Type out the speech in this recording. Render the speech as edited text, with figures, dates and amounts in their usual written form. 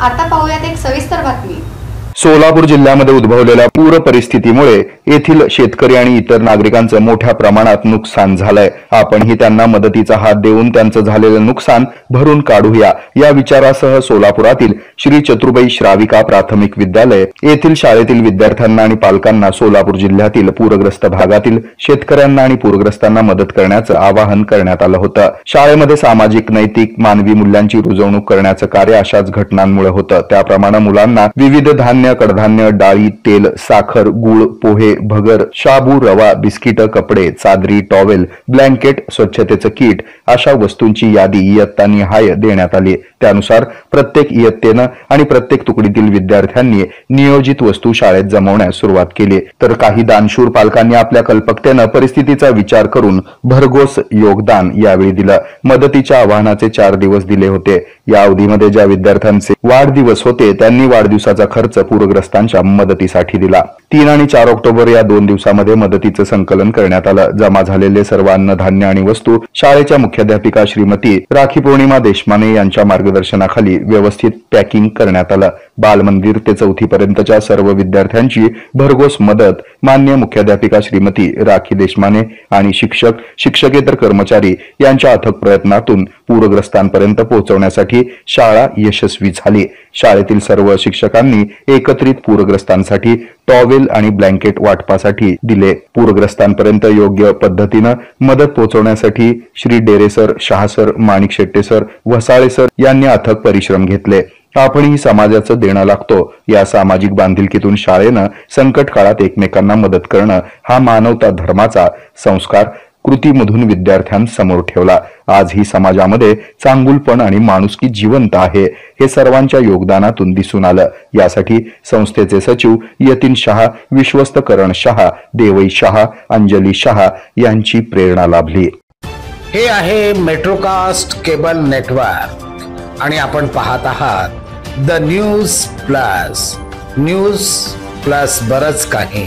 आता पाहूयात एक सविस्तर बातमी। सोलापूर जिल्ह्यामध्ये उद्भवलेल्या पूर परिस्थितीमुळे येथील शेतकरी आणि इतर नागरिकांचं मोठ्या प्रमाणात नुकसान झालंय। आपणही त्यांना मदतीचा हात देऊन त्यांचं झालेलं नुकसान भरून काढूया या विचारासह सोलापुरातील श्री चतुर्बाई श्राविका प्राथमिक विद्यालय येथील शाळेतील विद्यार्थ्यांना आणि पालकांना सोलापूर जिल्ह्यातील पूरग्रस्त भागातील शेतकऱ्यांना आणि पूरग्रस्तांना मदत करण्याचं आवाहन करण्यात आलं होतं। शाळेमध्ये सामाजिक, नैतिक, मानवी मूल्यांची रुजवणूक करण्याचं कार्य अशाच घटनांमुळे होतं। त्याप्रमाणे मुलांना विविध धान्य, कडधान्य, डाळी, तेल, साखर, गूळ, पोहे, भगर, शाबू, रवा, बिस्किट, कपडे, चादरी, टॉवेल, ब्लँकेट, स्वच्छतेचं किट अशा वस्तूंची यादी इयत्तानिहाय देण्यात आली। त्यानुसार प्रत्येक इयत्तेनं आणि प्रत्येक तुकडीतील विद्यार्थ्यांनी नियोजित वस्तू शाळेत जमवण्यास सुरुवात केली, तर काही दानशूर पालकांनी आपल्या कल्पकतेनं परिस्थितीचा विचार करून भरघोस योगदान यावेळी दिलं। मदतीच्या आवाहनाचे 4 दिवस दिले होते। या अवधीमध्ये ज्या विद्यार्थ्यांचे वाढदिवस होते त्यांनी वाढदिवसाचा खर्च पूरग्रस्तांच्या मदतीसाठी दिला। 3 आणि 4 ऑक्टोबर या 2 दिवसामध्ये मदतीचं संकलन करण्यात आलं। जमा झालेले सर्व अन्नधान्य आणि वस्तू शाळेच्या मुख्याध्यापिका श्रीमती राखी पौर्णिमा देशमाने यांच्या मार्गदर्शनाखाली व्यवस्थित पॅकिंग करण्यात आलं। बालमंदिर ते 4थी पर्यंतच्या सर्व विद्यार्थ्यांची भरघोस मदत मान्य मुख्याध्यापिका श्रीमती राखी देशमाने आणि शिक्षक, शिक्षकेतर कर्मचारी यांच्या अथक प्रयत्नातून पूरग्रस्तांपर्यंत पोहोचवण्यासाठी शाळा यशस्वी झाली। शाळेतील सर्व शिक्षकांनी एकत्रित पूरग्रस्तांसाठी टॉवेल आणि ब्लँकेट वाटपासाठी दिले। पूरग्रस्तांपर्यंत योग्य पद्धतीनं मदत पोहोचवण्यासाठी श्री डेरे सर, शाह सर, माणिक शेट्टे सर, वसाळे सर यांनी अथक परिश्रम घेतले। आपणही समाजाचं देणं लागतो या सामाजिक बांधिलकीतून शाळेनं संकट काळात एकमेकांना मदत करणं हा मानवता धर्माचा संस्कार कृतीमधून विद्यार्थ्यांसमोर ठेवला। आजही समाजामध्ये चांगुलपण आणि माणुसकी जिवंत आहे हे सर्वांच्या योगदानातून दिसून आलं। यासाठी संस्थेचे सचिव यतीन शाह, विश्वस्त करण शाह, देवई शाह, अंजली शाह यांची प्रेरणा लाभली। हे आहे मेट्रोकास्ट केबल नेटवर्क आणि आपण पाहत आहात द न्यूज प्लस बरच काही।